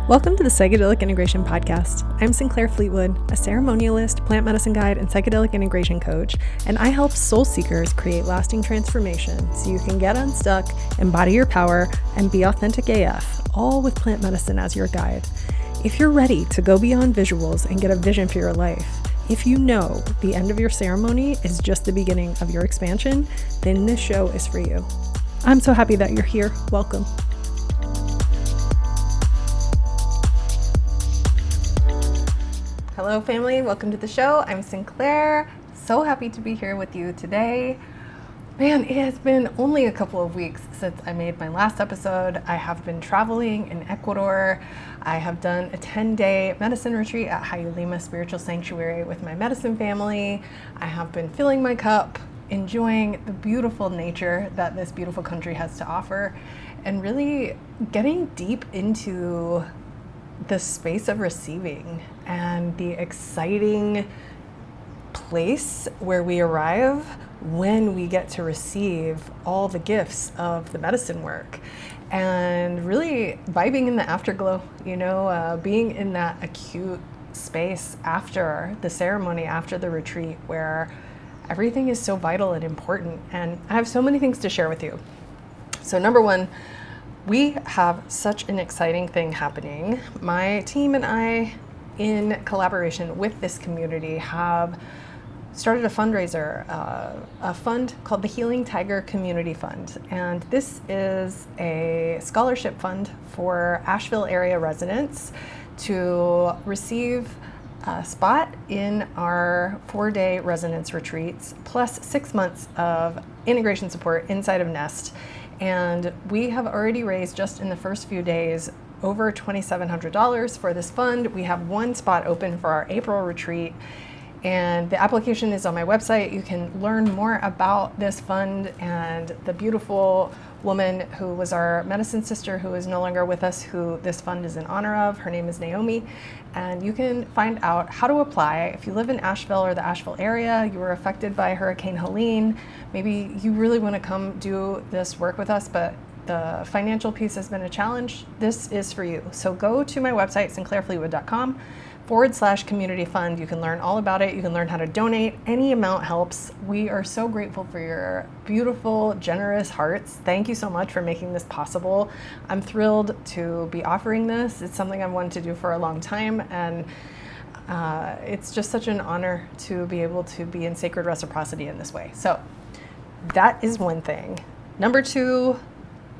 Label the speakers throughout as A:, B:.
A: Welcome to the Psychedelic Integration Podcast. I'm Sinclair Fleetwood, a ceremonialist, plant medicine guide, and psychedelic integration coach, and I help soul seekers create lasting transformation so you can get unstuck, embody your power, and be authentic AF, all with plant medicine as your guide. If you're ready to go beyond visuals and get a vision for your life, if you know the end of your ceremony is just the beginning of your expansion, then this show is for you. I'm so happy that you're here. Welcome. Hello family, welcome to the show. I'm Sinclair. So happy to be here with you today. Man, it has been only a couple of weeks since I made my last episode. I have been traveling in Ecuador. I have done a 10-day medicine retreat at Hayulima Spiritual Sanctuary with my medicine family. I have been filling my cup, enjoying the beautiful nature that this beautiful country has to offer, and really getting deep into the space of receiving and the exciting place where we arrive when we get to receive all the gifts of the medicine work, and really vibing in the afterglow, being in that acute space after the ceremony, after the retreat, where everything is so vital and important. And I have so many things to share with you. So number one, we have such an exciting thing happening. My team and I, in collaboration with this community, have started a fundraiser, a fund called the Healing Tiger Community Fund. And this is a scholarship fund for Asheville area residents to receive a spot in our 4-day residence retreats, plus 6 months of integration support inside of Nest. And we have already raised, just in the first few days, over $2,700 for this fund. We have one spot open for our April retreat, and the application is on my website. You can learn more about this fund and the beautiful woman who was our medicine sister, who is no longer with us, who this fund is in honor of. Her name is Naomi, and you can find out how to apply. If you live in Asheville or the Asheville area, you were affected by Hurricane Helene, maybe you really want to come do this work with us, but the financial piece has been a challenge, this is for you. So go to my website, sinclairfleetwood.com/community fund. You can learn all about it. You can learn how to donate. Any amount helps. We are so grateful for your beautiful, generous hearts. Thank you so much for making this possible. I'm thrilled to be offering this. It's something I've wanted to do for a long time, and it's just such an honor to be able to be in sacred reciprocity in this way. So that is one thing. Number two,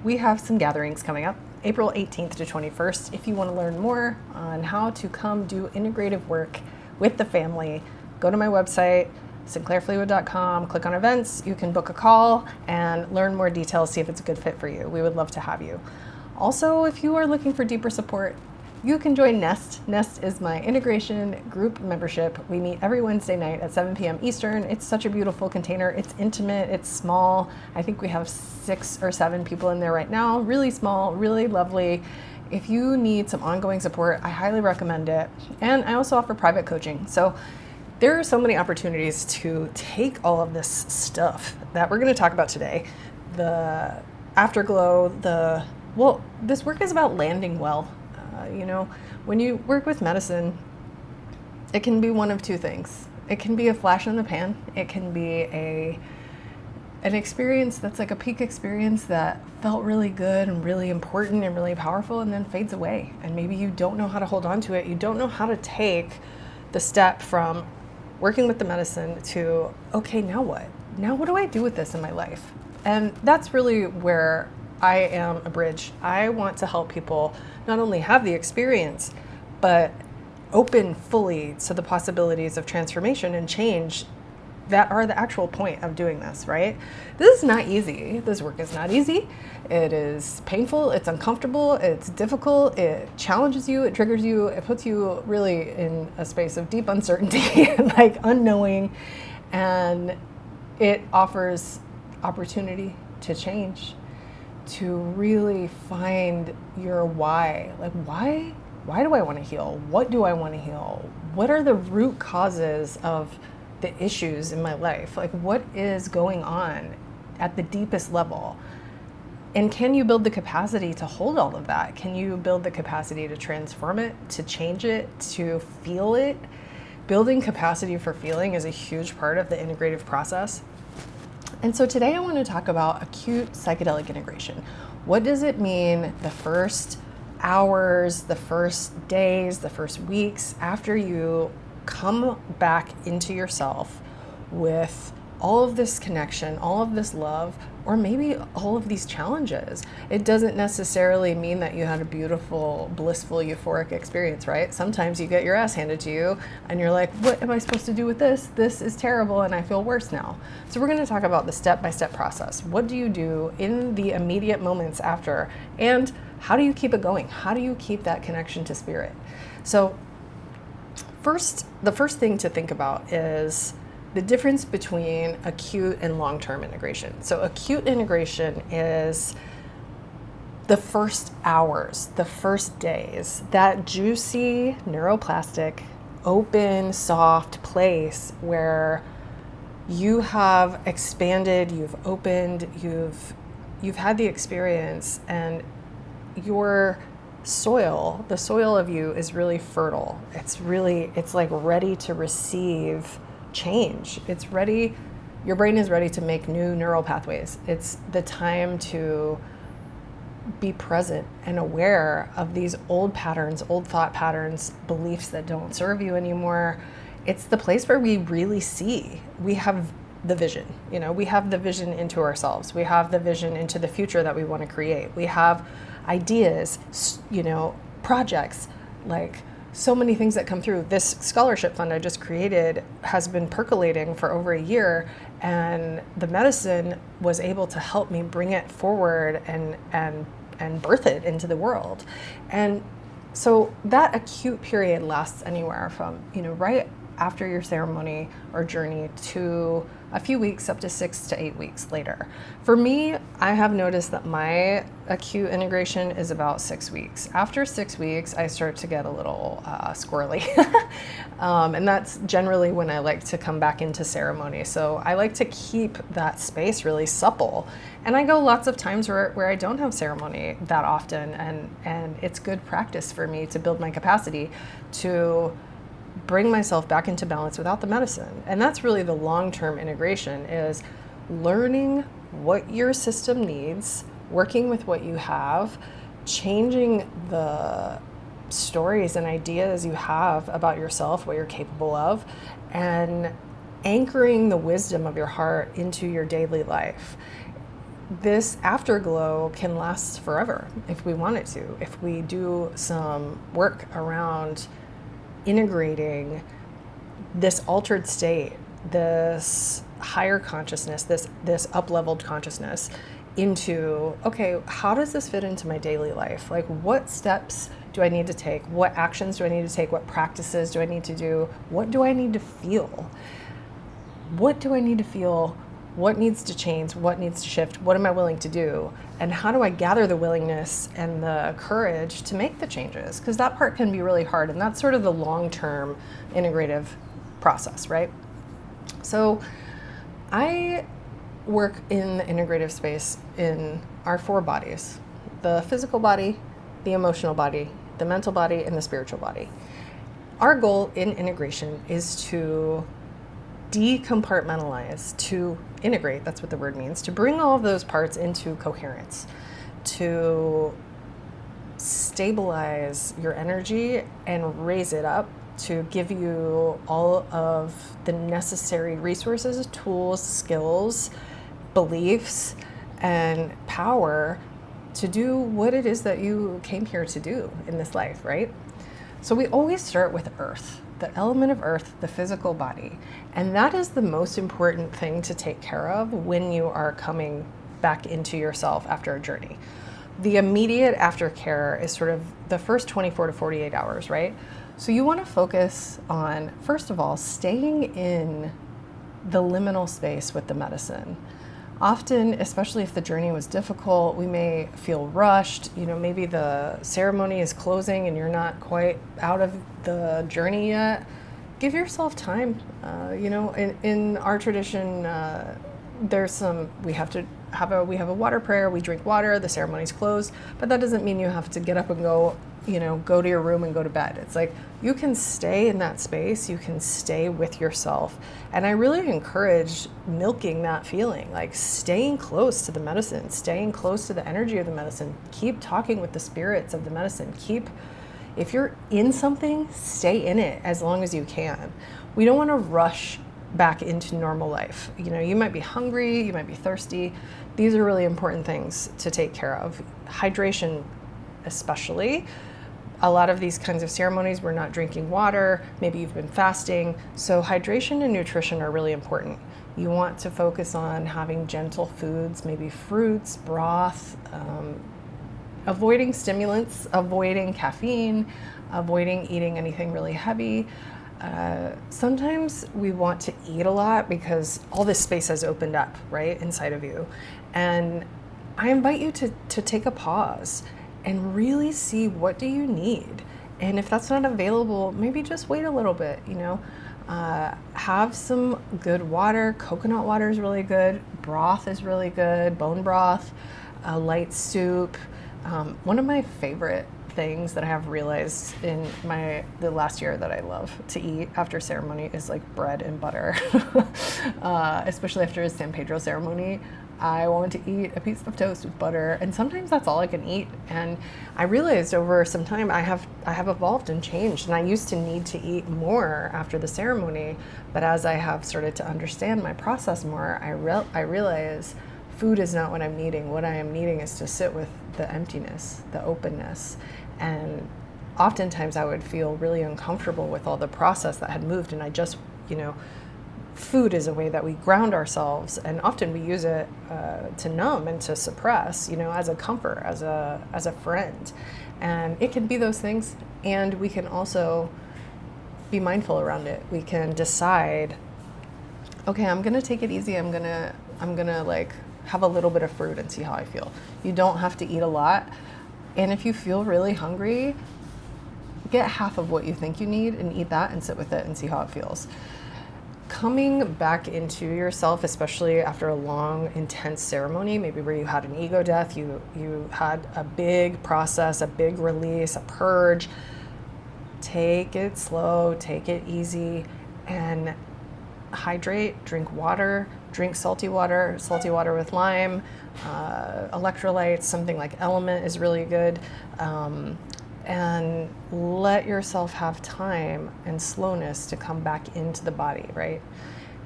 A: we have some gatherings coming up, April 18th to 21st. If you want to learn more on how to come do integrative work with the family, go to my website, sinclairfleetwood.com, click on events. You can book a call and learn more details, see if it's a good fit for you. We would love to have you. Also, if you are looking for deeper support, you can join Nest. Nest is my integration group membership. We meet every Wednesday night at 7 p.m. Eastern. It's such a beautiful container. It's intimate, it's small. I think we have 6 or 7 people in there right now. Really small, really lovely. If you need some ongoing support, I highly recommend it. And I also offer private coaching. So there are so many opportunities to take all of this stuff that we're going to talk about today. The afterglow, this work is about landing well. When you work with medicine, it can be one of two things. It can be a flash in the pan. It can be an experience that's like a peak experience that felt really good and really important and really powerful, and then fades away. And maybe you don't know how to hold on to it. You don't know how to take the step from working with the medicine to, okay, now what? Now what do I do with this in my life? And that's really where I am a bridge. I want to help people not only have the experience, but open fully to the possibilities of transformation and change that are the actual point of doing this, right? This is not easy. This work is not easy. It is painful, it's uncomfortable, it's difficult, it challenges you, it triggers you, it puts you really in a space of deep uncertainty, like unknowing, and it offers opportunity to change, to really find your why. Like, why do I want to heal? What do I want to heal? What are the root causes of the issues in my life? Like, what is going on at the deepest level? And can you build the capacity to hold all of that? Can you build the capacity to transform it, to change it, to feel it? Building capacity for feeling is a huge part of the integrative process. And so today I want to talk about acute psychedelic integration. What does it mean the first hours, the first days, the first weeks after you come back into yourself with all of this connection, all of this love, or maybe all of these challenges? It doesn't necessarily mean that you had a beautiful, blissful, euphoric experience, right? Sometimes you get your ass handed to you and you're like, what am I supposed to do with this? This is terrible and I feel worse now. So we're going to talk about the step-by-step process. What do you do in the immediate moments after? And how do you keep it going? How do you keep that connection to spirit? So the first thing to think about is the difference between acute and long-term integration. So acute integration is the first hours, the first days, that juicy, neuroplastic, open, soft place where you have expanded, you've opened, you've had the experience, and your soil, the soil of you is really fertile. It's like ready to receive change. It's ready, your brain is ready to make new neural pathways. It's the time to be present and aware of these old patterns, old thought patterns, beliefs that don't serve you anymore. It's the place where we really see. We have the vision, we have the vision into ourselves. We have the vision into the future that we want to create. We have ideas, projects, like so many things that come through. This scholarship fund I just created has been percolating for over a year, and the medicine was able to help me bring it forward and birth it into the world. And so that acute period lasts anywhere from, right after your ceremony or journey to a few weeks up to 6 to 8 weeks later. For me, I have noticed that my acute integration is about 6 weeks. After 6 weeks, I start to get a little squirrely. And that's generally when I like to come back into ceremony. So I like to keep that space really supple. And I go lots of times where I don't have ceremony that often. And it's good practice for me to build my capacity to bring myself back into balance without the medicine. And that's really the long-term integration, is learning what your system needs, working with what you have, changing the stories and ideas you have about yourself, what you're capable of, and anchoring the wisdom of your heart into your daily life. This afterglow can last forever if we want it to, if we do some work around integrating this altered state, this higher consciousness, this up-leveled consciousness into, okay, how does this fit into my daily life? Like, what steps do I need to take? What actions do I need to take? What practices do I need to do? What do I need to feel? What do I need to feel? What needs to change? What needs to shift? What am I willing to do? And how do I gather the willingness and the courage to make the changes? Because that part can be really hard, and that's sort of the long-term integrative process, right? So I work in the integrative space in our 4 bodies: the physical body, the emotional body, the mental body, and the spiritual body. Our goal in integration is to decompartmentalize, to integrate, that's what the word means, to bring all of those parts into coherence, to stabilize your energy and raise it up, to give you all of the necessary resources, tools, skills, beliefs, and power to do what it is that you came here to do in this life, right? So we always start with earth, the element of earth, the physical body. And that is the most important thing to take care of when you are coming back into yourself after a journey. The immediate aftercare is sort of the first 24 to 48 hours, right? So you want to focus on, first of all, staying in the liminal space with the medicine. Often, especially if the journey was difficult, we may feel rushed. Maybe the ceremony is closing and you're not quite out of the journey yet. Give yourself time. In our tradition, we have to we have a water prayer, we drink water, the ceremony's closed, but that doesn't mean you have to get up and go, go to your room and go to bed. It's like you can stay in that space, you can stay with yourself. And I really encourage milking that feeling, like staying close to the medicine, staying close to the energy of the medicine, keep talking with the spirits of the medicine, if you're in something, stay in it as long as you can. We don't want to rush back into normal life. You might be hungry, you might be thirsty. These are really important things to take care of. Hydration, especially. A lot of these kinds of ceremonies, we're not drinking water, maybe you've been fasting. So hydration and nutrition are really important. You want to focus on having gentle foods, maybe fruits, broth, avoiding stimulants, avoiding caffeine, avoiding eating anything really heavy. Sometimes we want to eat a lot because all this space has opened up, right, inside of you. And I invite you to take a pause and really see, what do you need? And if that's not available, maybe just wait a little bit, have some good water. Coconut water is really good. Broth is really good. Bone broth, a light soup. One of my favorite things that I have realized in the last year that I love to eat after ceremony is like bread and butter. Especially after a San Pedro ceremony, I want to eat a piece of toast with butter, and sometimes that's all I can eat. And I realized over some time I have evolved and changed, and I used to need to eat more after the ceremony, but as I have started to understand my process more, I realize food is not what I'm needing. What I am needing is to sit with the emptiness, the openness. And oftentimes I would feel really uncomfortable with all the process that had moved, and I just, food is a way that we ground ourselves, and often we use it to numb and to suppress, as a comfort, as a friend. And it can be those things, and we can also be mindful around it. We can decide, okay, I'm gonna take it easy. I'm gonna like have a little bit of fruit and see how I feel. You don't have to eat a lot. And if you feel really hungry, get half of what you think you need and eat that and sit with it and see how it feels. Coming back into yourself, especially after a long, intense ceremony, maybe where you had an ego death, you had a big process, a big release, a purge, take it slow, take it easy, and hydrate, drink water, drink salty water with lime, electrolytes, something like Element is really good, and let yourself have time and slowness to come back into the body, right?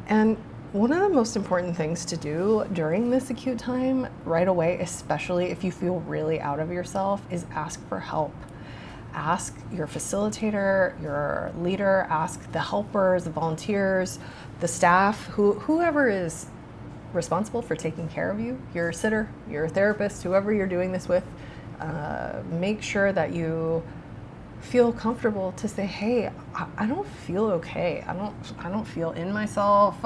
A: And one of the most important things to do during this acute time, right away, especially if you feel really out of yourself, is ask for help. Ask your facilitator, your leader, ask the helpers, the volunteers, the staff, whoever is responsible for taking care of you, your sitter, your therapist, whoever you're doing this with. Make sure that you feel comfortable to say, hey, I don't feel okay. I don't feel in myself.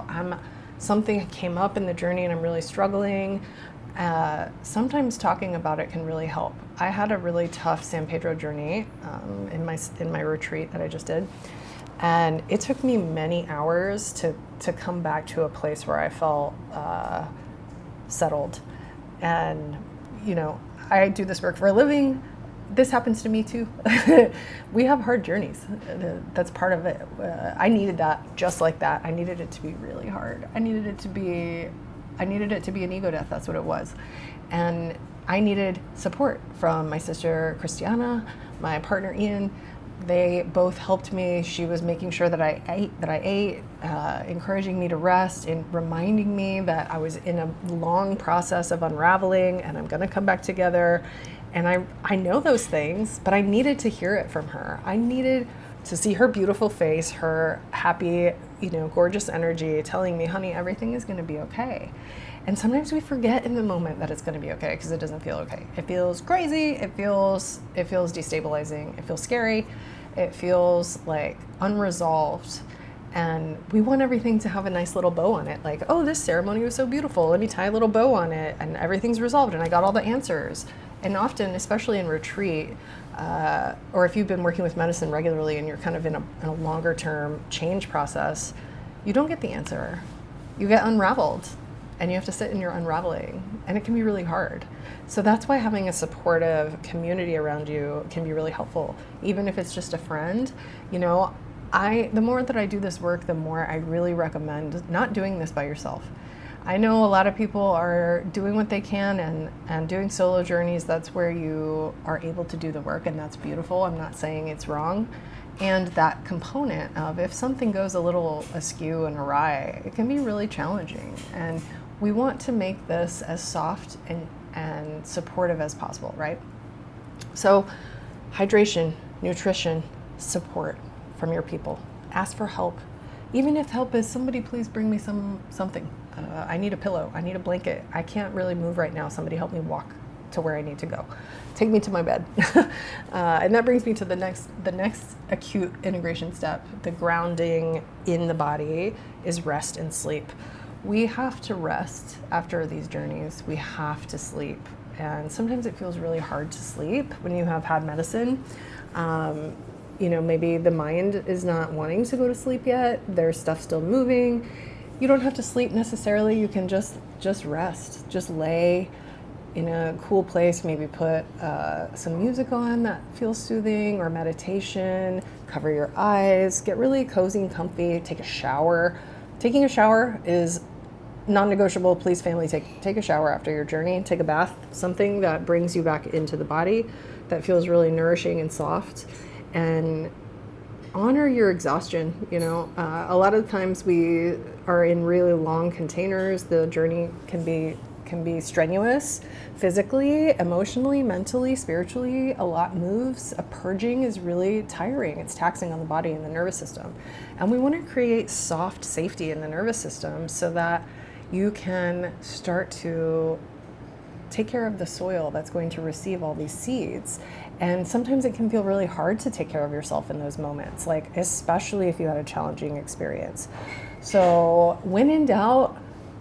A: Something came up in the journey and I'm really struggling. Sometimes talking about it can really help. I had a really tough San Pedro journey in my retreat that I just did. And it took me many hours to come back to a place where I felt settled. And, I do this work for a living. This happens to me too. We have hard journeys. That's part of it. I needed that just like that. I needed it to be really hard. I needed it to be an ego death. That's what it was. And I needed support from my sister, Christiana, my partner, Ian. They both helped me. She was making sure that I ate, encouraging me to rest, and reminding me that I was in a long process of unraveling and I'm gonna come back together. And I know those things, but I needed to hear it from her. I needed to see her beautiful face, her happy, gorgeous energy telling me, honey, everything is gonna be okay. And sometimes we forget in the moment that it's going to be okay because it doesn't feel okay. It feels crazy. It feels destabilizing. It feels scary. It feels like unresolved. And we want everything to have a nice little bow on it. Like, oh, this ceremony was so beautiful. Let me tie a little bow on it and everything's resolved and I got all the answers. And often, especially in retreat, or if you've been working with medicine regularly and you're kind of in a longer term change process, you don't get the answer. You get unraveled. and you have to sit in your unraveling, and it can be really hard. So that's why having a supportive community around you can be really helpful, even if it's just a friend. You know, the more that I do this work, the more I really recommend not doing this by yourself. I know a lot of people are doing what they can and doing solo journeys. That's where you are able to do the work, and that's beautiful. I'm not saying it's wrong. And that component of if something goes a little askew and awry, it can be really challenging. And we want to make this as soft and supportive as possible, right? So hydration, nutrition, support from your people. Ask for help. Even if help is somebody please bring me something. I need a pillow. I need a blanket. I can't really move right now. Somebody help me walk to where I need to go. Take me to my bed. And that brings me to the next acute integration step. The grounding in the body is rest and sleep. We have to rest after these journeys. We have to sleep. And sometimes it feels really hard to sleep when you have had medicine. You know, maybe the mind is not wanting to go to sleep yet. There's stuff still moving. You don't have to sleep necessarily. You can just rest. Just lay in a cool place, maybe put some music on that feels soothing, or meditation. Cover your eyes, get really cozy and comfy, take a shower. Taking a shower is non-negotiable. Please, family, take a shower after your journey. Take a bath, something that brings you back into the body, that feels really nourishing and soft. And honor your exhaustion. You know, a lot of times we are in really long containers. The journey can be strenuous, physically, emotionally, mentally, spiritually. A lot moves. A purging is really tiring. It's taxing on the body and the nervous system. And we want to create soft safety in the nervous system so that you can start to take care of the soil that's going to receive all these seeds. And sometimes it can feel really hard to take care of yourself in those moments, like especially if you had a challenging experience. So when in doubt,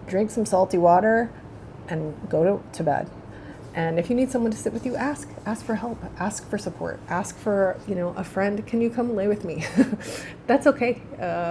A: drink some salty water and go to bed. And if you need someone to sit with you, ask for help, ask for support, ask for, you know, a friend, can you come lay with me? That's okay.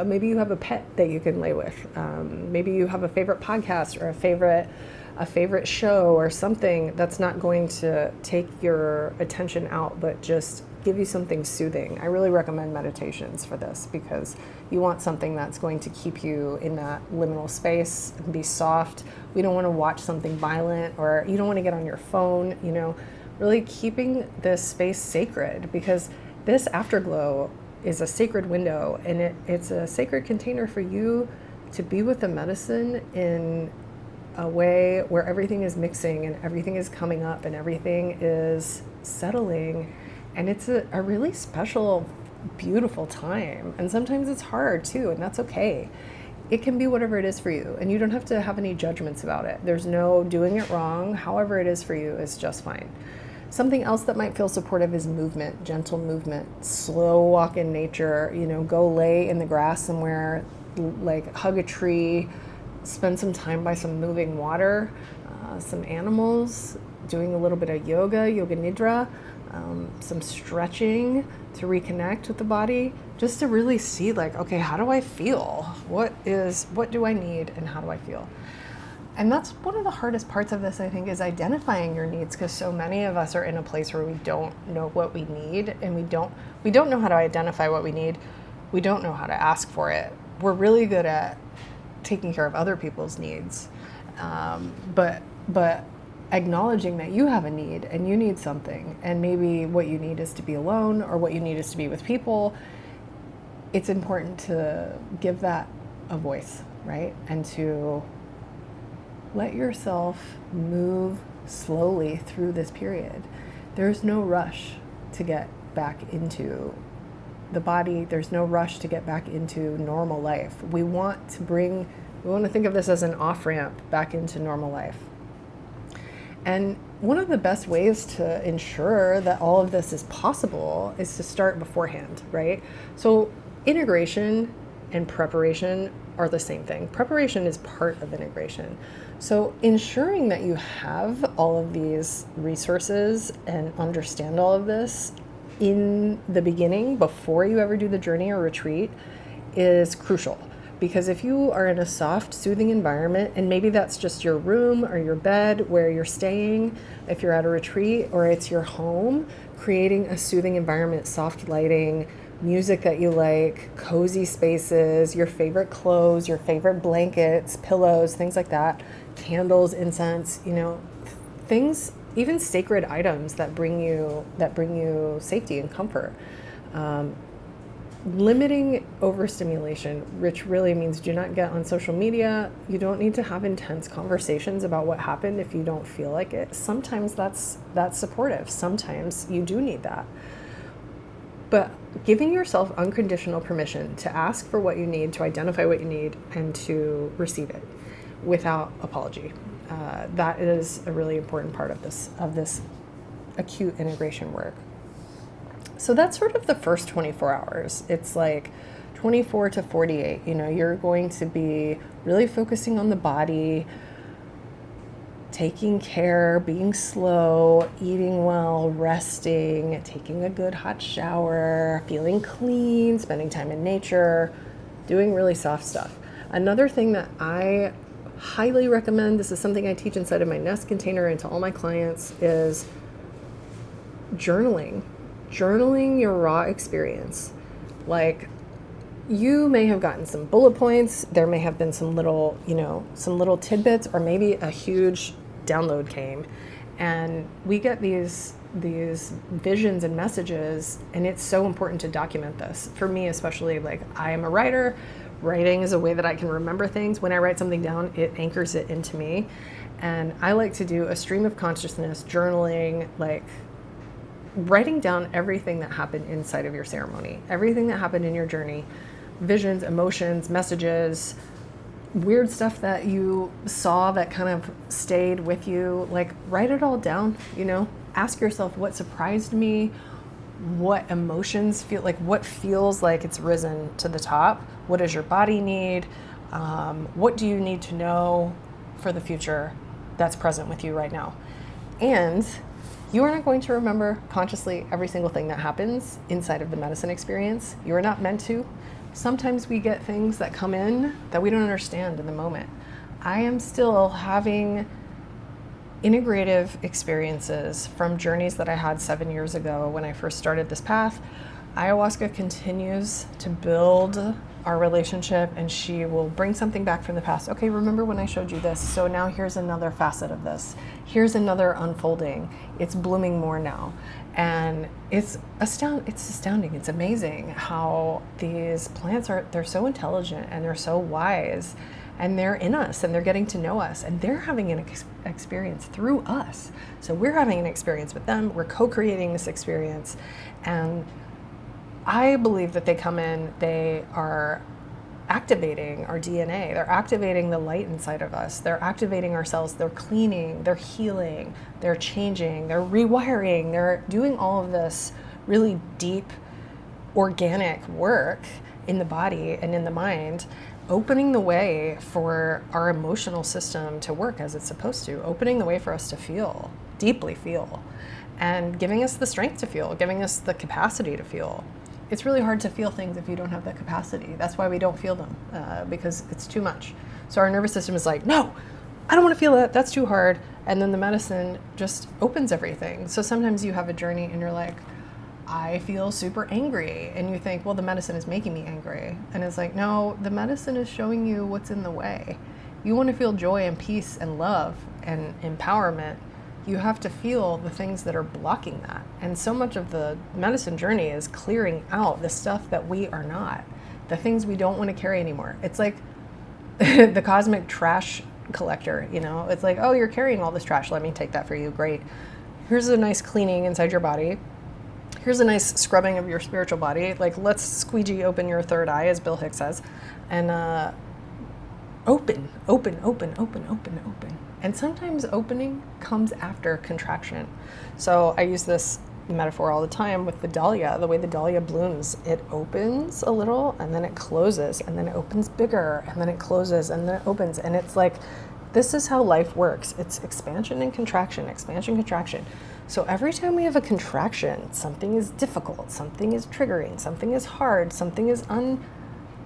A: Maybe you have a pet that you can lay with. Maybe you have a favorite podcast or a favorite show or something that's not going to take your attention out, but just give you something soothing. I really recommend meditations for this, because you want something that's going to keep you in that liminal space and be soft. We don't want to watch something violent, or you don't want to get on your phone, you know, really keeping this space sacred, because this afterglow is a sacred window, and it's a sacred container for you to be with the medicine in a way where everything is mixing and everything is coming up and everything is settling. And it's a really special, beautiful time. And sometimes it's hard too, and that's okay. It can be whatever it is for you, and you don't have to have any judgments about it. There's no doing it wrong. However it is for you is just fine. Something else that might feel supportive is movement, gentle movement, slow walk in nature. You know, go lay in the grass somewhere, like hug a tree, spend some time by some moving water, some animals, doing a little bit of yoga nidra, some stretching to reconnect with the body, just to really see, like, okay, how do I feel? What do I need, and how do I feel? And that's one of the hardest parts of this, I think, is identifying your needs, because so many of us are in a place where we don't know what we need, and we don't know how to identify what we need. We don't know how to ask for it. We're really good at taking care of other people's needs, but acknowledging that you have a need and you need something, and maybe what you need is to be alone, or what you need is to be with people. It's important to give that a voice, right? And to let yourself move slowly through this period. There's no rush to get back into the body. There's no rush to get back into normal life. We want to think of this as an off-ramp back into normal life. And one of the best ways to ensure that all of this is possible is to start beforehand, right? So integration and preparation are the same thing. Preparation is part of integration. So ensuring that you have all of these resources and understand all of this in the beginning, before you ever do the journey or retreat, is crucial. Because if you are in a soft, soothing environment, and maybe that's just your room or your bed where you're staying, if you're at a retreat, or it's your home, creating a soothing environment, soft lighting, music that you like, cozy spaces, your favorite clothes, your favorite blankets, pillows, things like that, candles, incense, things, even sacred items that bring you safety and comfort. Limiting overstimulation, which really means do not get on social media. You don't need to have intense conversations about what happened if you don't feel like it. Sometimes that's supportive. Sometimes you do need that. But giving yourself unconditional permission to ask for what you need, to identify what you need, and to receive it without apology. That is a really important part of this acute integration work. So that's sort of the first 24 hours. It's like 24 to 48. You're going to be really focusing on the body, taking care, being slow, eating well, resting, taking a good hot shower, feeling clean, spending time in nature, doing really soft stuff. Another thing that I highly recommend, this is something I teach inside of my Nest container and to all my clients, is journaling. Journaling your raw experience. Like, you may have gotten some bullet points, there may have been some little tidbits, or maybe a huge download came, and we get these visions and messages, and it's so important to document this. For me especially, like, I am a writer. Writing is a way that I can remember things. When I write something down, it anchors it into me, and I like to do a stream of consciousness journaling, like writing down everything that happened inside of your ceremony, everything that happened in your journey, visions, emotions, messages, weird stuff that you saw that kind of stayed with you. Like, write it all down. Ask yourself, what surprised me, what emotions feel like, what feels like it's risen to the top, what does your body need, what do you need to know for the future that's present with you right now. And you are not going to remember consciously every single thing that happens inside of the medicine experience. You are not meant to. Sometimes we get things that come in that we don't understand in the moment. I am still having integrative experiences from journeys that I had 7 years ago when I first started this path. Ayahuasca continues to build our relationship, and she will bring something back from the past. Okay, remember when I showed you this? So now here's another facet of this. Here's another unfolding. It's blooming more now. And it's astounding. It's amazing how these plants they're so intelligent and they're so wise, and they're in us and they're getting to know us, and they're having an experience through us. So we're having an experience with them. We're co-creating this experience. And I believe that they come in, they are activating our DNA. They're activating the light inside of us. They're activating our cells. They're cleaning, they're healing, they're changing, they're rewiring. They're doing all of this really deep, organic work in the body and in the mind, opening the way for our emotional system to work as it's supposed to, opening the way for us to feel, deeply feel, and giving us the strength to feel, giving us the capacity to feel. It's really hard to feel things if you don't have that capacity. That's why we don't feel them, because it's too much. So our nervous system is like, no, I don't want to feel that. That's too hard. And then the medicine just opens everything. So sometimes you have a journey and you're like, I feel super angry. And you think, well, the medicine is making me angry. And it's like, no, the medicine is showing you what's in the way. You want to feel joy and peace and love and empowerment. You have to feel the things that are blocking that. And so much of the medicine journey is clearing out the stuff that we are not, the things we don't want to carry anymore. It's like the cosmic trash collector, It's like, oh, you're carrying all this trash. Let me take that for you. Great. Here's a nice cleaning inside your body. Here's a nice scrubbing of your spiritual body. Like, let's squeegee open your third eye, as Bill Hicks says, and open. And sometimes opening comes after contraction. So I use this metaphor all the time with the dahlia, the way the dahlia blooms. It opens a little and then it closes, and then it opens bigger, and then it closes, and then it opens. And it's like, this is how life works. It's expansion and contraction, expansion, contraction. So every time we have a contraction, something is difficult, something is triggering, something is hard, something is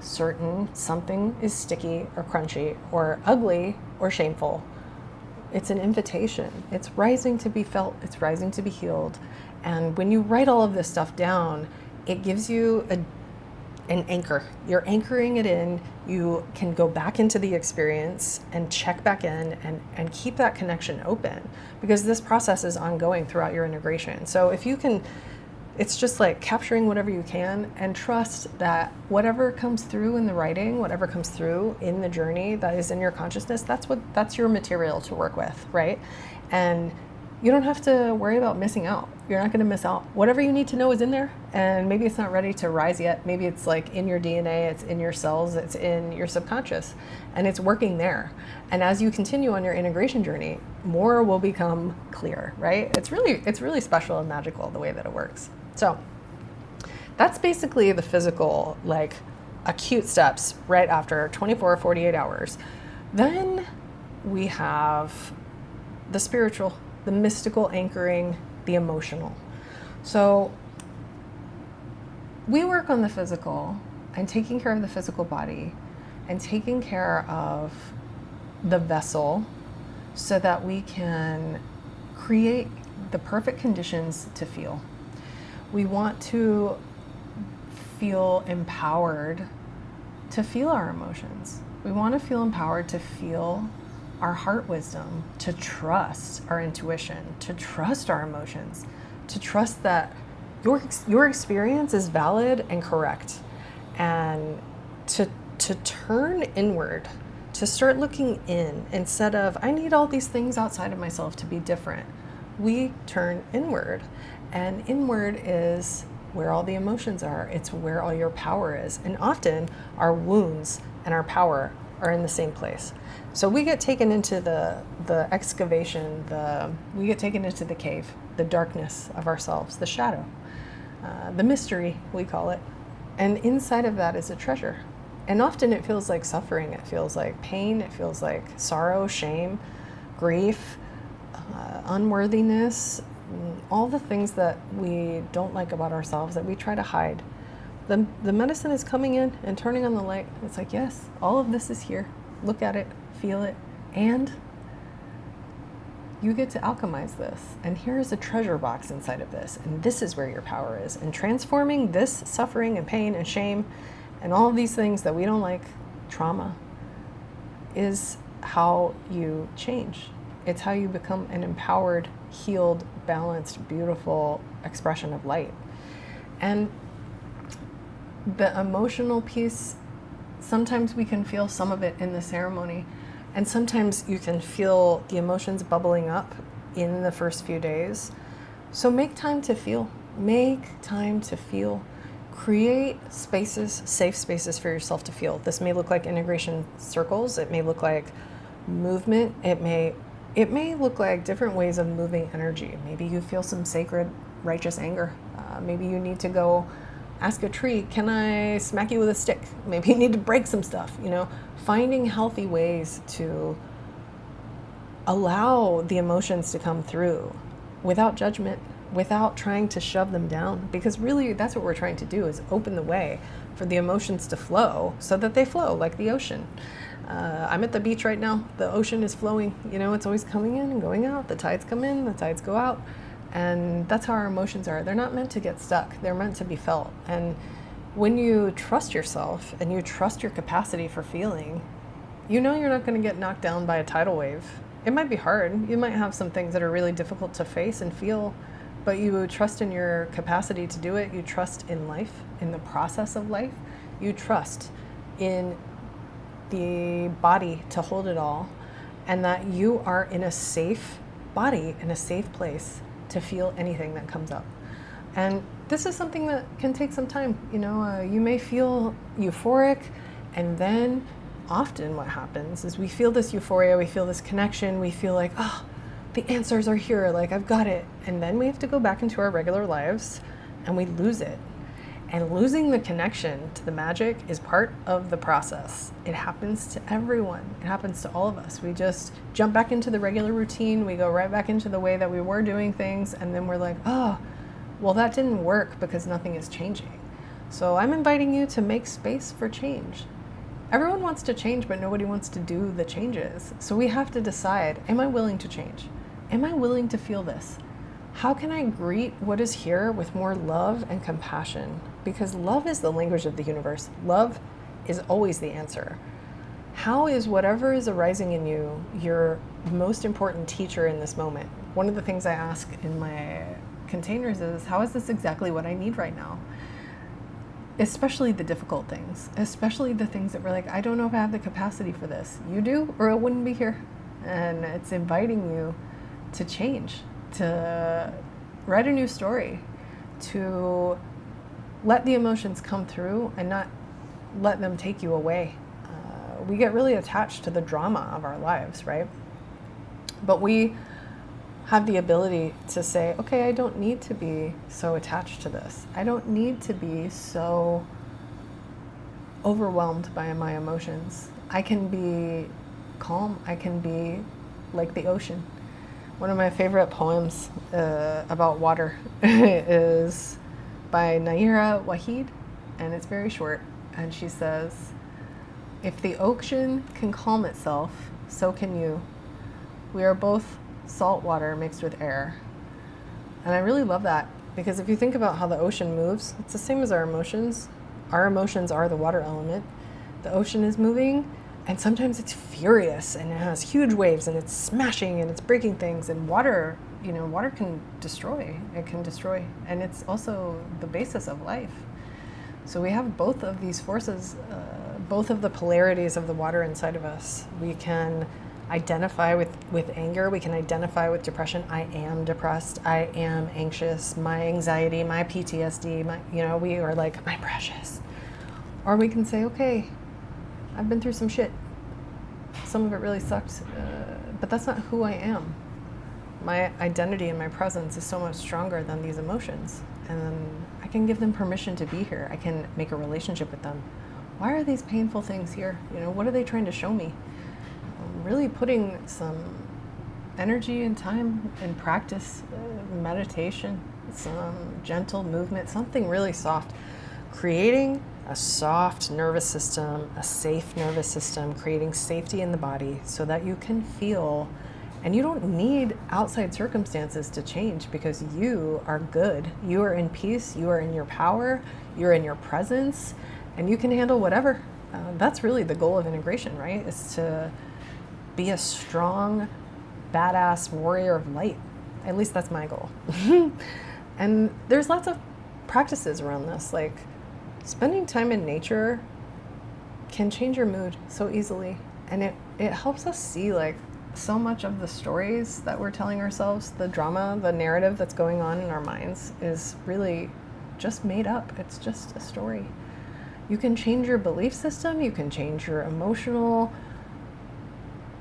A: certain something is sticky or crunchy or ugly or shameful. It's an invitation. It's rising to be felt. It's rising to be healed. And when you write all of this stuff down, it gives you an anchor. You're anchoring it in. You can go back into the experience and check back in and keep that connection open, because this process is ongoing throughout your integration. So if you can, it's just like capturing whatever you can and trust that whatever comes through in the writing, whatever comes through in the journey that is in your consciousness, that's your material to work with, right? And you don't have to worry about missing out. You're not going to miss out. Whatever you need to know is in there, and maybe it's not ready to rise yet. Maybe it's like in your DNA, it's in your cells, it's in your subconscious, and it's working there. And as you continue on your integration journey, more will become clear, right? It's really special and magical the way that it works. So that's basically the physical, like acute steps right after 24 or 48 hours. Then we have the spiritual, the mystical anchoring, the emotional. So we work on the physical and taking care of the physical body and taking care of the vessel so that we can create the perfect conditions to feel. We want to feel empowered to feel our emotions. We want to feel empowered to feel our heart wisdom, to trust our intuition, to trust our emotions, to trust that your experience is valid and correct, and to turn inward, to start looking in instead of, I need all these things outside of myself to be different. We turn inward, and inward is where all the emotions are. It's where all your power is. And often our wounds and our power are in the same place. So we get taken into the excavation, we get taken into the cave, the darkness of ourselves, the shadow, the mystery, we call it. And inside of that is a treasure. And often it feels like suffering, it feels like pain, it feels like sorrow, shame, grief, unworthiness, all the things that we don't like about ourselves that we try to hide. The medicine is coming in and turning on the light. It's like, yes, all of this is here. Look at it, feel it, and you get to alchemize this. And here is a treasure box inside of this. And this is where your power is. And transforming this suffering and pain and shame and all of these things that we don't like, trauma, is how you change. It's how you become an empowered, healed, balanced, beautiful expression of light. And the emotional piece, sometimes we can feel some of it in the ceremony, and sometimes you can feel the emotions bubbling up in the first few days. So make time to feel. Make time to feel. Create spaces, safe spaces for yourself to feel. This may look like integration circles. It may look like movement. It may look like different ways of moving energy. Maybe you feel some sacred, righteous anger. Maybe you need to go ask a tree, can I smack you with a stick? Maybe you need to break some stuff, finding healthy ways to allow the emotions to come through without judgment, without trying to shove them down, because really that's what we're trying to do, is open the way for the emotions to flow so that they flow like the ocean. I'm at the beach right now. The ocean is flowing, it's always coming in and going out. The tides come in, the tides go out. And that's how our emotions are. They're not meant to get stuck. They're meant to be felt. And when you trust yourself and you trust your capacity for feeling, you're not going to get knocked down by a tidal wave. It might be hard. You might have some things that are really difficult to face and feel, but you trust in your capacity to do it. You trust in life, in the process of life. You trust in the body to hold it all, and that you are in a safe body, in a safe place to feel anything that comes up. And this is something that can take some time. You may feel euphoric, and then often what happens is we feel this euphoria, we feel this connection, we feel like, oh, the answers are here, like I've got it. And then we have to go back into our regular lives and we lose it. And losing the connection to the magic is part of the process. It happens to everyone. It happens to all of us. We just jump back into the regular routine. We go right back into the way that we were doing things. And then we're like, oh, well, that didn't work because nothing is changing. So I'm inviting you to make space for change. Everyone wants to change, but nobody wants to do the changes. So we have to decide, am I willing to change? Am I willing to feel this? How can I greet what is here with more love and compassion? Because love is the language of the universe. Love is always the answer. How is whatever is arising in you your most important teacher in this moment? One of the things I ask in my containers is, how is this exactly what I need right now? Especially the difficult things, especially the things that we're like, I don't know if I have the capacity for this. You do, or it wouldn't be here. And it's inviting you to change, to write a new story, to let the emotions come through and not let them take you away. We get really attached to the drama of our lives, right? But we have the ability to say, okay, I don't need to be so attached to this. I don't need to be so overwhelmed by my emotions. I can be calm. I can be like the ocean. One of my favorite poems about water is by Naira Waheed, and it's very short. And she says, if the ocean can calm itself, so can you. We are both salt water mixed with air. And I really love that, because if you think about how the ocean moves, it's the same as our emotions. Our emotions are the water element. The ocean is moving, and sometimes it's furious and it has huge waves and it's smashing and it's breaking things. And water, water can destroy. It can destroy. And it's also the basis of life. So we have both of these forces, both of the polarities of the water inside of us. We can identify with anger. We can identify with depression. I am depressed. I am anxious. My anxiety, my PTSD, we are like, my precious. Or we can say, okay, I've been through some shit. Some of it really sucked, but that's not who I am. My identity and my presence is so much stronger than these emotions. And I can give them permission to be here. I can make a relationship with them. Why are these painful things here? What are they trying to show me? Really putting some energy and time and practice, meditation, some gentle movement, something really soft. Creating a soft nervous system, a safe nervous system, creating safety in the body so that you can feel. And you don't need outside circumstances to change, because you are good. You are in peace. You are in your power. You're in your presence. And you can handle whatever. That's really the goal of integration, right? Is to be a strong, badass warrior of light. At least that's my goal. And there's lots of practices around this. Like spending time in nature can change your mood so easily. And it helps us see like so much of the stories that we're telling ourselves, the drama, the narrative that's going on in our minds is really just made up. It's just a story. You can change your belief system. You can change your emotional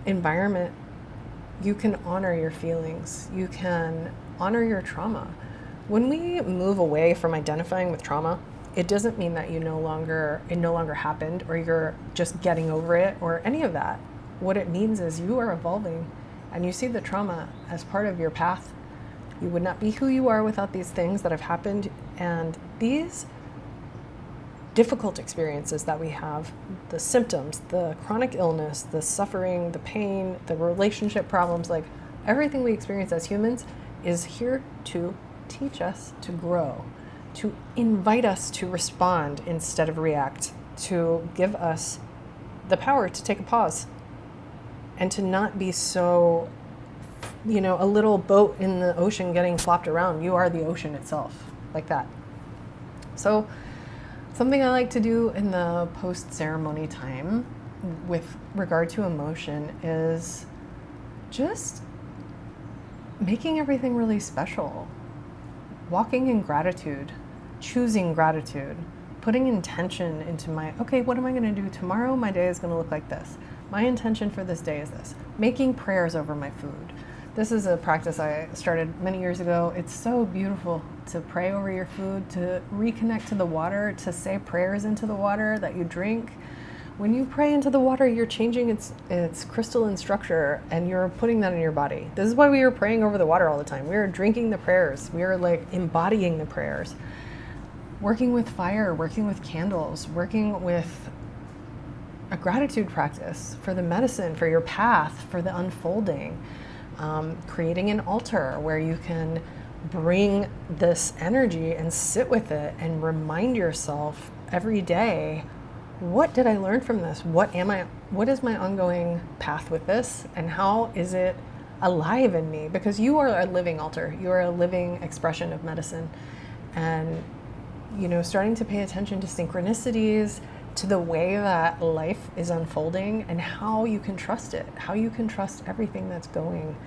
A: environment. You can honor your feelings. You can honor your trauma. When we move away from identifying with trauma, it doesn't mean that it no longer happened, or you're just getting over it, or any of that. What it means is you are evolving, and you see the trauma as part of your path. You would not be who you are without these things that have happened, and these difficult experiences that we have, the symptoms, the chronic illness, the suffering, the pain, the relationship problems, like everything we experience as humans is here to teach us to grow, to invite us to respond instead of react, to give us the power to take a pause and to not be so, a little boat in the ocean getting flopped around. You are the ocean itself, like that. So something I like to do in the post-ceremony time with regard to emotion is just making everything really special. Walking in gratitude, choosing gratitude, putting intention into okay, what am I going to do tomorrow? My day is going to look like this. My intention for this day is this. Making prayers over my food. This is a practice I started many years ago. It's so beautiful to pray over your food, to reconnect to the water, to say prayers into the water that you drink. When you pray into the water, you're changing its crystalline structure, and you're putting that in your body. This is why we are praying over the water all the time. We are drinking the prayers. We are like embodying the prayers. working with fire, working with candles, working with a gratitude practice for the medicine, for your path, for the unfolding, creating an altar where you can bring this energy and sit with it and remind yourself every day, what did I learn from this? What is my ongoing path with this? And how is it alive in me? Because you are a living altar. You are a living expression of medicine. And, starting to pay attention to synchronicities, to the way that life is unfolding and how you can trust it, how you can trust everything that's going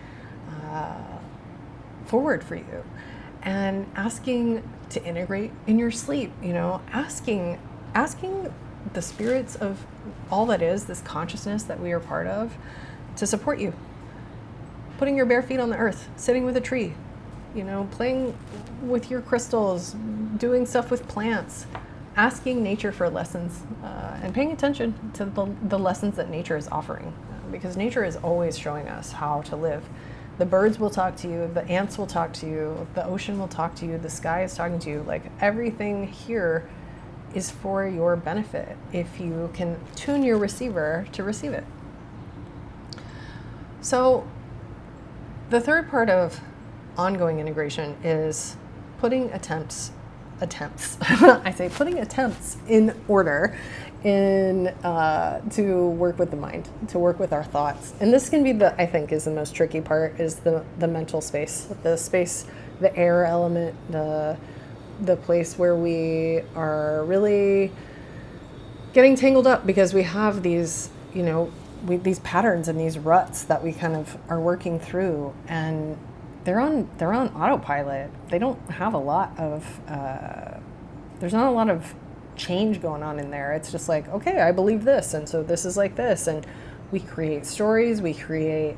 A: forward for you. And asking to integrate in your sleep, asking the spirits of all that is, this consciousness that we are part of, to support you. Putting your bare feet on the earth, sitting with a tree, playing with your crystals, doing stuff with plants, asking nature for lessons, and paying attention to the lessons that nature is offering, because nature is always showing us how to live. The birds will talk to you, the ants will talk to you, the ocean will talk to you, the sky is talking to you. Like, everything here is for your benefit if you can tune your receiver to receive it. So the third part of ongoing integration is putting attempts in order to work with the mind, to work with our thoughts. And this can be I think is the most tricky part, is the mental space, the air element, the place where we are really getting tangled up because we have these, these patterns and these ruts that we kind of are working through, and they're on autopilot. They don't have a lot of, there's not a lot of change going on in there. It's just like, okay, I believe this, and so this is like this, and we create stories, we create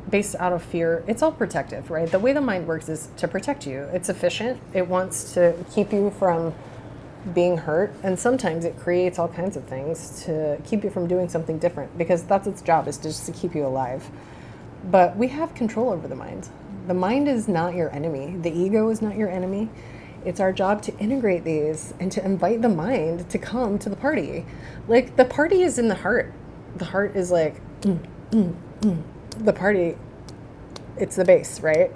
A: based out of fear. It's all protective, right? The way the mind works is to protect you. It's efficient. It wants to keep you from being hurt, and sometimes it creates all kinds of things to keep you from doing something different, because that's its job, is just to keep you alive. But we have control over the mind. The mind is not your enemy. The ego is not your enemy. It's our job to integrate these and to invite the mind to come to the party. Like, the party is in the heart. The heart is like, the party, it's the bass, right?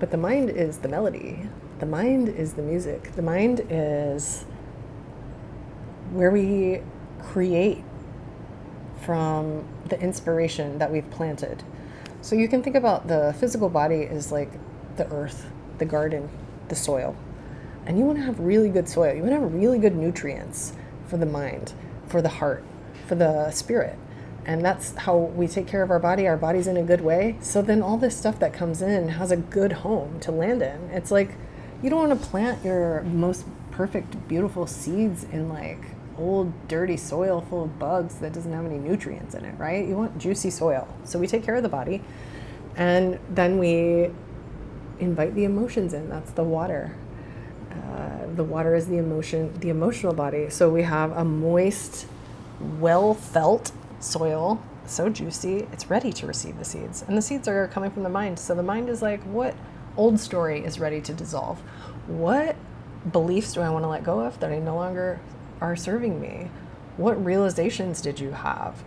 A: But the mind is the melody. The mind is the music. The mind is where we create from the inspiration that we've planted. So you can think about the physical body as like the earth, the garden, the soil. And you want to have really good soil. You want to have really good nutrients for the mind, for the heart, for the spirit. And that's how we take care of our body. Our body's in a good way. So then all this stuff that comes in has a good home to land in. It's like, you don't want to plant your most perfect, beautiful seeds in like old, dirty soil full of bugs that doesn't have any nutrients in it, right? You want juicy soil. So we take care of the body, and then we invite the emotions in. That's the water. The water is the emotional body. So we have a moist, well-felt soil, so juicy, it's ready to receive the seeds. And the seeds are coming from the mind. So the mind is like, what old story is ready to dissolve? What beliefs do I want to let go of that I no longer are serving me? What realizations did you have?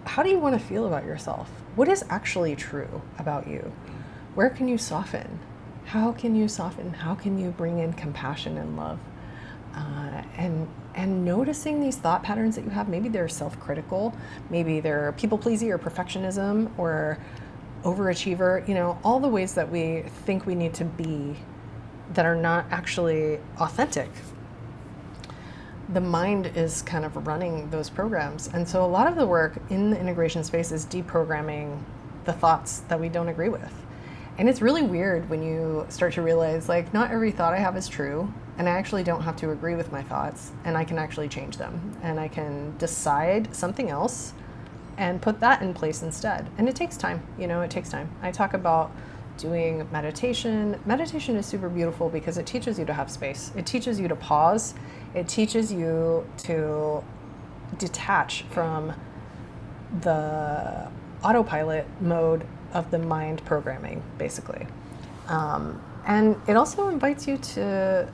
A: How do you want to feel about yourself? What is actually true about you? Where can you soften? How can you soften? How can you bring in compassion and love? And noticing these thought patterns that you have. Maybe they're self-critical, maybe they're people-pleasing or perfectionism or overachiever, all the ways that we think we need to be that are not actually authentic. The mind is kind of running those programs. And so a lot of the work in the integration space is deprogramming the thoughts that we don't agree with. And it's really weird when you start to realize, like, not every thought I have is true, and I actually don't have to agree with my thoughts, and I can actually change them, and I can decide something else and put that in place instead. And it takes time, it takes time. I talk about doing meditation. Meditation is super beautiful because it teaches you to have space. It teaches you to pause. It teaches you to detach from the autopilot mode of the mind programming, basically. And it also invites you to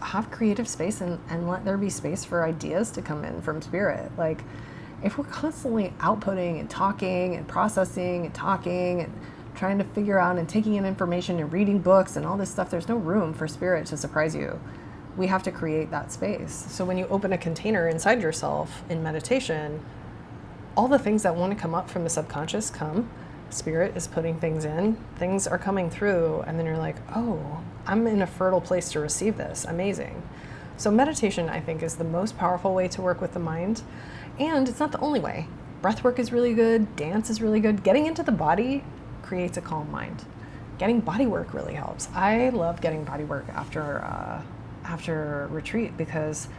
A: have creative space and let there be space for ideas to come in from spirit. Like, if we're constantly outputting and talking and processing and talking and trying to figure out and taking in information and reading books and all this stuff, there's no room for spirit to surprise you. We have to create that space. So when you open a container inside yourself in meditation, all the things that want to come up from the subconscious come. Spirit is putting things in, things are coming through, and then you're like, oh, I'm in a fertile place to receive this. Amazing. So meditation, I think, is the most powerful way to work with the mind. And it's not the only way. Breath work is really good. Dance is really good. Getting into the body creates a calm mind. Getting body work really helps. I love getting body work after retreat because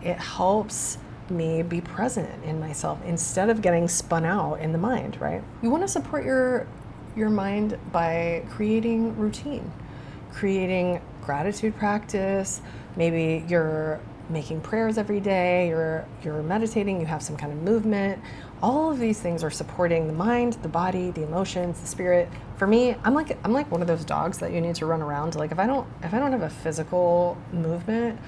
A: it helps me be present in myself instead of getting spun out in the mind, right? You want to support your mind by creating routine, creating gratitude practice. Maybe you're making prayers every day, you're meditating, you have some kind of movement. All of these things are supporting the mind, the body, the emotions, the spirit. For me, I'm like one of those dogs that you need to run around. Like if I don't have a physical movement,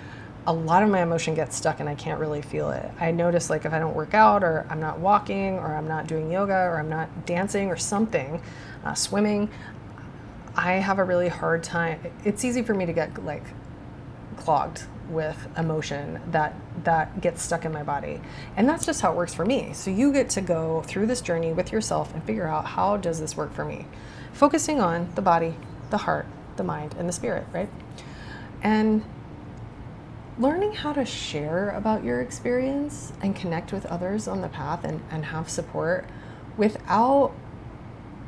A: a lot of my emotion gets stuck and I can't really feel it. I notice, like, if I don't work out or I'm not walking or I'm not doing yoga or I'm not dancing or something, swimming, I have a really hard time. It's easy for me to get like clogged with emotion that gets stuck in my body. And that's just how it works for me. So you get to go through this journey with yourself and figure out, how does this work for me? Focusing on the body, the heart, the mind, and the spirit, right? And learning how to share about your experience and connect with others on the path and have support without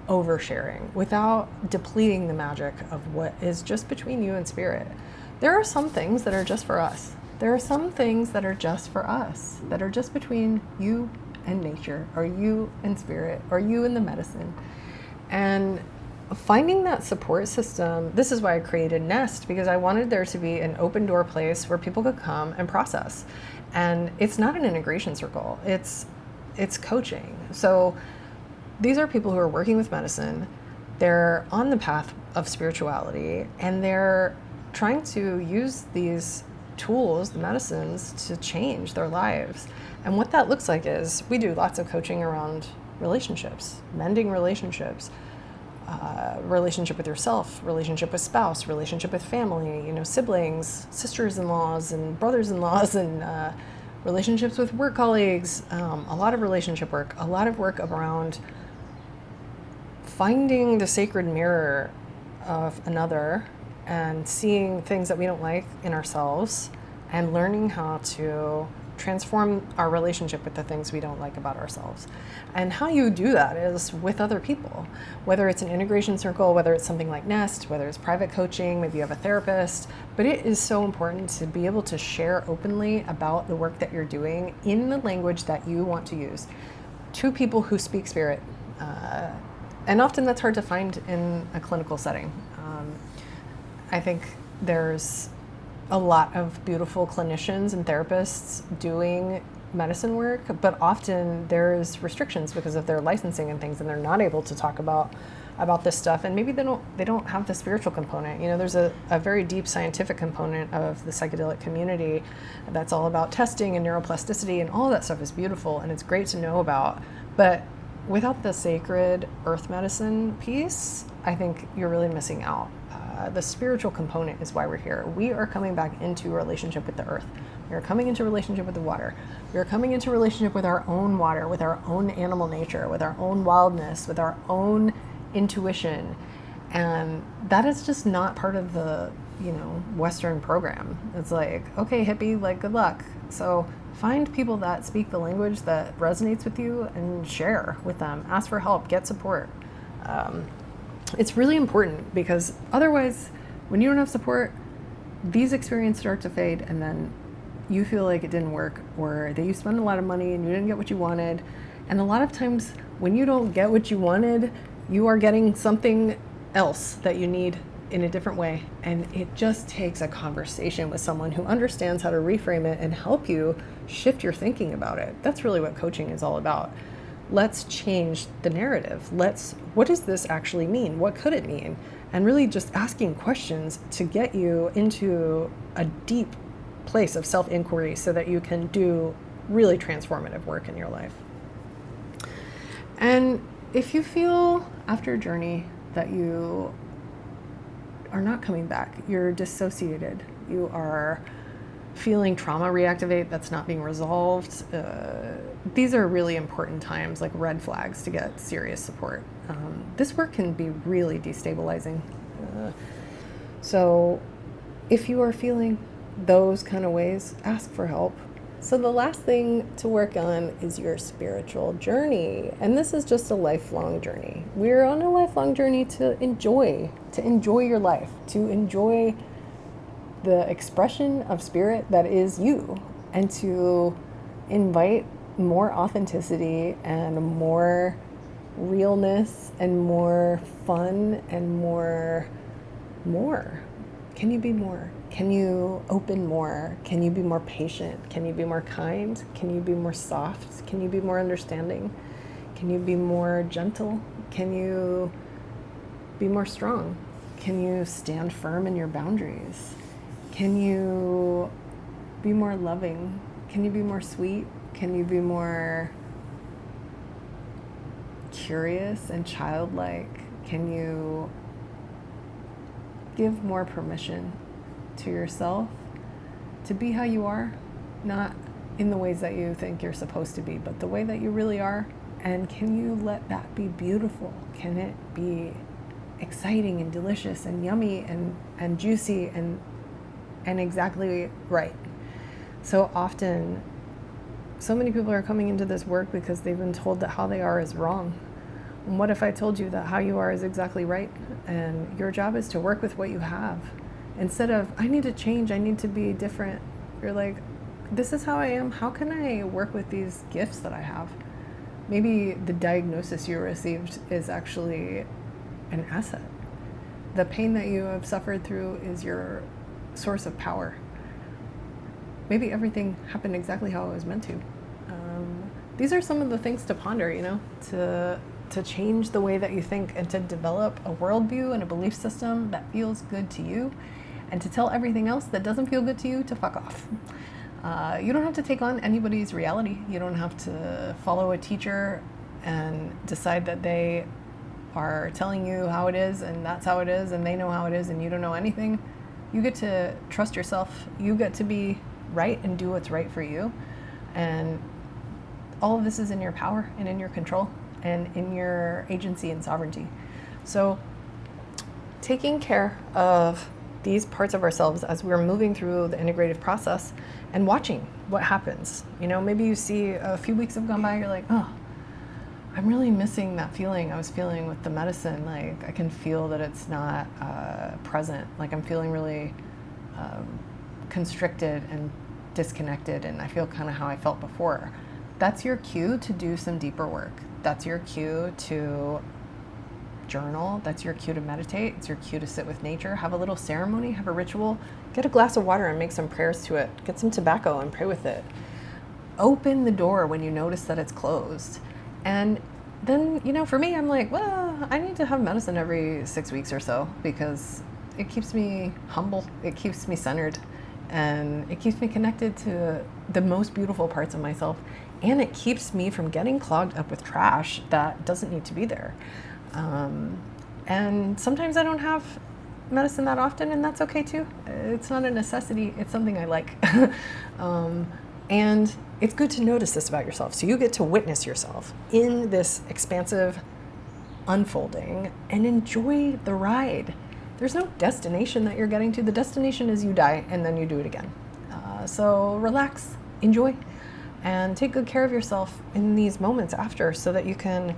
A: oversharing, without depleting the magic of what is just between you and spirit. There are some things that are just for us. There are some things that are just for us, that are just between you and nature, or you and spirit, or you and the medicine. And finding that support system, this is why I created Nest, because I wanted there to be an open door place where people could come and process. And it's not an integration circle, it's coaching. So these are people who are working with medicine, they're on the path of spirituality, and they're trying to use these tools, the medicines, to change their lives. And what that looks like is we do lots of coaching around relationships, mending relationships, relationship with yourself, relationship with spouse, relationship with family, siblings, sisters-in-laws and brothers-in-laws, and relationships with work colleagues, a lot of relationship work, a lot of work around finding the sacred mirror of another and seeing things that we don't like in ourselves and learning how to transform our relationship with the things we don't like about ourselves. And how you do that is with other people, whether it's an integration circle, whether it's something like Nest, whether it's private coaching, maybe you have a therapist. But it is so important to be able to share openly about the work that you're doing in the language that you want to use to people who speak spirit. And often that's hard to find in a clinical setting. I think there's a lot of beautiful clinicians and therapists doing medicine work, but often there's restrictions because of their licensing and things, and they're not able to talk about this stuff. And maybe they don't have the spiritual component. There's a very deep scientific component of the psychedelic community that's all about testing and neuroplasticity, and all that stuff is beautiful and it's great to know about. But without the sacred earth medicine piece, I think you're really missing out. The spiritual component is why we're here. We are coming back into relationship with the earth. We are coming into relationship with the water. We are coming into relationship with our own water, with our own animal nature, with our own wildness, with our own intuition. And that is just not part of the, Western program. It's like, okay, hippie, like, good luck. So find people that speak the language that resonates with you and share with them. Ask for help, get support. It's really important, because otherwise, when you don't have support, these experiences start to fade, and then you feel like it didn't work, or that you spent a lot of money and you didn't get what you wanted. And a lot of times when you don't get what you wanted, you are getting something else that you need in a different way. And it just takes a conversation with someone who understands how to reframe it and help you shift your thinking about it. That's really what coaching is all about. let's change the narrative. What does this actually mean? What could it mean? And really just asking questions to get you into a deep place of self-inquiry so that you can do really transformative work in your life. And if you feel after a journey that you are not coming back, you're dissociated, you are feeling trauma reactivate that's not being resolved, these are really important times, like red flags to get serious support. This work can be really destabilizing. So if you are feeling those kind of ways, ask for help. So the last thing to work on is your spiritual journey. And this is just a lifelong journey. We're on a lifelong journey to enjoy your life, to enjoy the expression of spirit that is you, and to invite more authenticity and more realness and more fun and more. Can you be more? Can you open more? Can you be more patient? Can you be more kind? Can you be more soft? Can you be more understanding? Can you be more gentle? Can you be more strong? Can you stand firm in your boundaries? Can you be more loving? Can you be more sweet? Can you be more curious and childlike? Can you give more permission to yourself to be how you are, not in the ways that you think you're supposed to be, but the way that you really are? And can you let that be beautiful? Can it be exciting and delicious and yummy and juicy and exactly right? So often, so many people are coming into this work because they've been told that how they are is wrong. And what if I told you that how you are is exactly right? And your job is to work with what you have. Instead of, I need to change, I need to be different. You're like, this is how I am. How can I work with these gifts that I have? Maybe the diagnosis you received is actually an asset. The pain that you have suffered through is your source of power. Maybe everything happened exactly how it was meant to. These are some of the things to ponder, to change the way that you think and to develop a worldview and a belief system that feels good to you, and to tell everything else that doesn't feel good to you to fuck off. You don't have to take on anybody's reality. You don't have to follow a teacher and decide that they are telling you how it is and that's how it is and they know how it is and you don't know anything. You get to trust yourself. You get to be right and do what's right for you. And all of this is in your power and in your control and in your agency and sovereignty. So taking care of these parts of ourselves as we're moving through the integrative process and watching what happens. Maybe you see a few weeks have gone by, you're like, oh, I'm really missing that feeling I was feeling with the medicine. Like, I can feel that it's not present. Like, I'm feeling really constricted and disconnected, and I feel kind of how I felt before. That's your cue to do some deeper work. That's your cue to journal. That's your cue to meditate. It's your cue to sit with nature, have a little ceremony, have a ritual, get a glass of water and make some prayers to it, get some tobacco and pray with it. Open the door when you notice that it's closed. And then, for me, I'm like, well, I need to have medicine every 6 weeks or so because it keeps me humble. It keeps me centered, and it keeps me connected to the most beautiful parts of myself. And it keeps me from getting clogged up with trash that doesn't need to be there. And sometimes I don't have medicine that often, and that's okay too. It's not a necessity. It's something I like. And it's good to notice this about yourself. So you get to witness yourself in this expansive unfolding and enjoy the ride. There's no destination that you're getting to. The destination is you die and then you do it again. So relax, enjoy, and take good care of yourself in these moments after so that you can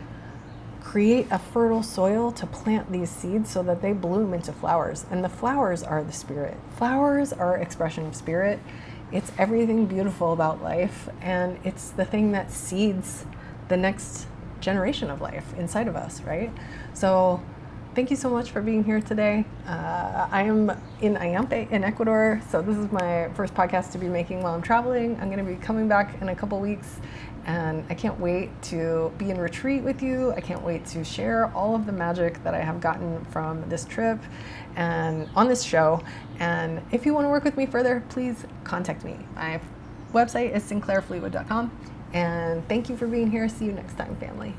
A: create a fertile soil to plant these seeds so that they bloom into flowers. And the flowers are the spirit. Flowers are expression of spirit. It's everything beautiful about life, and it's the thing that seeds the next generation of life inside of us, right? So thank you so much for being here today. I am in Ayampe in Ecuador, so this is my first podcast to be making while I'm traveling. I'm going to be coming back in a couple weeks, And I can't wait to be in retreat with you. I can't wait to share all of the magic that I have gotten from this trip and on this show. And if you want to work with me further, please contact me. My website is sinclairfleetwood.com. And thank you for being here. See you next time, family.